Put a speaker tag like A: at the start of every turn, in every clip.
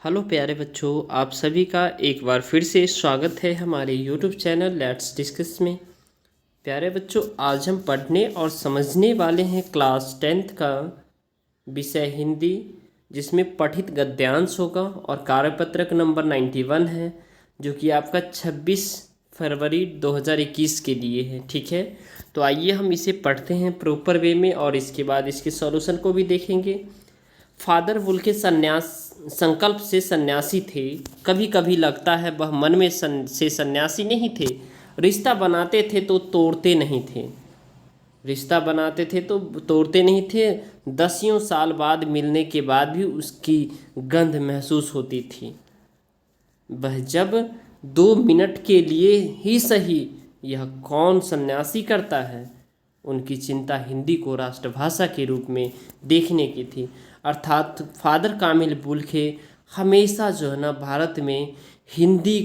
A: Hello प्यारे बच्चों, आप सभी का एक बार फिर से स्वागत है हमारे यूट्यूब चैनल लेट्स डिस्कस में। प्यारे बच्चों, आज हम पढ़ने और समझने वाले हैं क्लास 10th का विषय हिंदी, जिसमें पठित गद्यांश होगा और कार्यपत्रक नंबर 91 है, जो कि आपका 26 फरवरी 2021 के लिए है। ठीक है, तो आइए हम इसे पढ़ते हैं प्रॉपर वे में और इसके बाद इसके सॉल्यूशन को भी देखेंगे। फादर वुल्के संकल्प से सन्यासी थे। कभी कभी लगता है वह मन में से सन्यासी नहीं थे। रिश्ता बनाते थे तो तोड़ते नहीं थे। रिश्ता बनाते थे तो तोड़ते नहीं थे। दसियों साल बाद मिलने के बाद भी उसकी गंध महसूस होती थी। वह जब 2 मिनट के लिए ही सही, यह कौन सन्यासी करता है। उनकी चिंता हिंदी को राष्ट्रभाषा के रूप में देखने की थी। अर्थात फादर कामिल बुल्खे हमेशा जो है ना भारत में हिंदी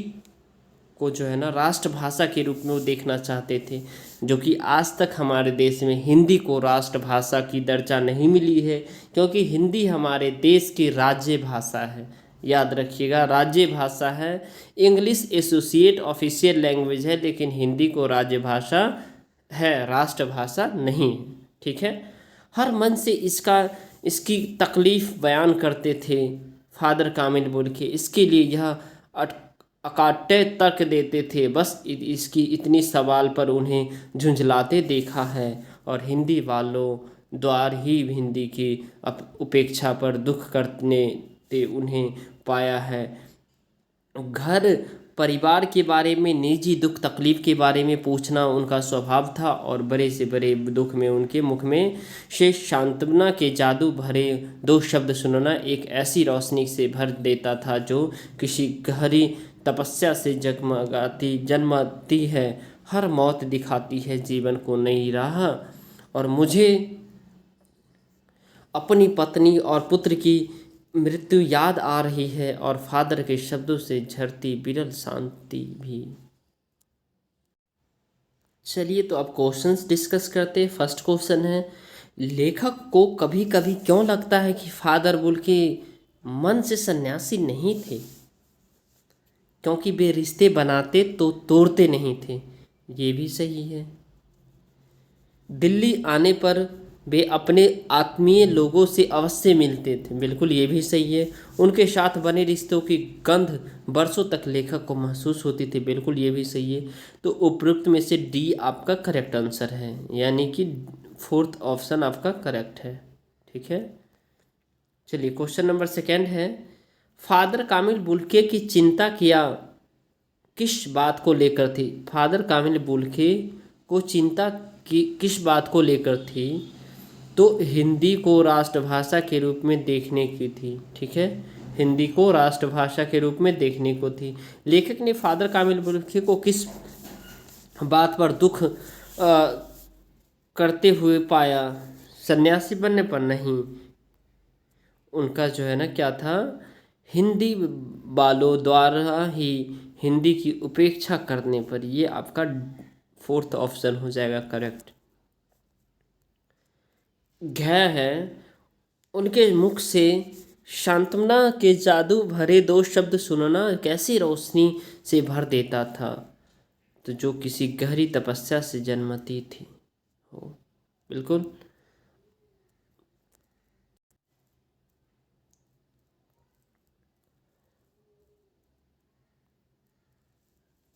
A: को जो है ना राष्ट्रभाषा के रूप में वो देखना चाहते थे, जो कि आज तक हमारे देश में हिंदी को राष्ट्रभाषा की दर्जा नहीं मिली है, क्योंकि हिंदी हमारे देश की राज्य भाषा है। याद रखिएगा, राज्य भाषा है। इंग्लिश एसोसिएट ऑफिशियल लैंग्वेज है, लेकिन हिंदी को राज्य भाषा है, राष्ट्रभाषा नहीं। ठीक है, हर मन से इसकी तकलीफ़ बयान करते थे फादर कामिल बुल्खे। इसके लिए यह अकाट्य तर्क देते थे। बस इसकी इतनी सवाल पर उन्हें झुंझलाते देखा है और हिंदी वालों द्वारा ही हिंदी की उपेक्षा पर दुख करने ते उन्हें पाया है। घर परिवार के बारे में, निजी दुख तकलीफ के बारे में पूछना उनका स्वभाव था और बड़े से बड़े दुख में उनके मुख में से सांत्वना के जादू भरे 2 शब्द सुनना एक ऐसी रोशनी से भर देता था जो किसी गहरी तपस्या से जन्मती है। हर मौत दिखाती है जीवन को नई राह, और मुझे अपनी पत्नी और पुत्र की मृत्यु याद आ रही है और फादर के शब्दों से झरती विरल शांति भी। चलिए, तो अब क्वेश्चंस डिस्कस करते हैं। फर्स्ट क्वेश्चन है, लेखक को कभी कभी क्यों लगता है कि फादर बुल्के मन से सन्यासी नहीं थे? क्योंकि वे रिश्ते बनाते तो तोड़ते नहीं थे। ये भी सही है। दिल्ली आने पर वे अपने आत्मीय लोगों से अवश्य मिलते थे। बिल्कुल, ये भी सही है। उनके साथ बने रिश्तों की गंध वर्षों तक लेखक को महसूस होती थी। बिल्कुल, ये भी सही है। तो उपयुक्त में से डी आपका करेक्ट आंसर है, यानी कि 4th ऑप्शन आपका करेक्ट है। ठीक है, चलिए क्वेश्चन नंबर 2 है, फादर कामिल बुल्के की चिंता किस बात को लेकर थी? फादर कामिल बुल्के को चिंता की किस बात को लेकर थी? तो हिंदी को राष्ट्रभाषा के रूप में देखने की थी। ठीक है, हिंदी को राष्ट्रभाषा के रूप में देखने को थी। लेखक ने फादर कामिल बुल्खे को किस बात पर दुख करते हुए पाया? सन्यासी बनने पर नहीं, उनका जो है ना क्या था, हिंदी वालों द्वारा ही हिंदी की उपेक्षा करने पर। ये आपका 4th ऑप्शन हो जाएगा करेक्ट। घय है, उनके मुख से सांत्वना के जादू भरे 2 शब्द सुनना कैसी रोशनी से भर देता था, तो जो किसी गहरी तपस्या से जन्मती थी हो। बिल्कुल,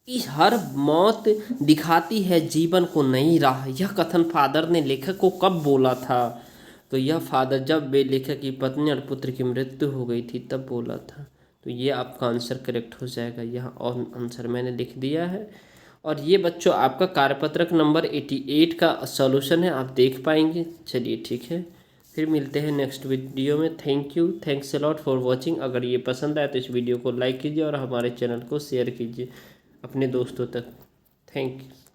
A: कि हर मौत दिखाती है जीवन को नई राह। यह कथन फादर ने लेखक को कब बोला था? तो यह फादर जब वे लेखक की पत्नी और पुत्र की मृत्यु हो गई थी तब बोला था। तो ये आपका आंसर करेक्ट हो जाएगा। यहाँ और आंसर मैंने लिख दिया है। और ये बच्चों आपका कार्यपत्रक नंबर 88 का सॉल्यूशन है, आप देख पाएंगे। चलिए ठीक है, फिर मिलते हैं नेक्स्ट वीडियो में। Thanks a lot for watching. अगर ये पसंद आए तो इस वीडियो को लाइक कीजिए और हमारे चैनल को शेयर कीजिए अपने दोस्तों तक। Thank you.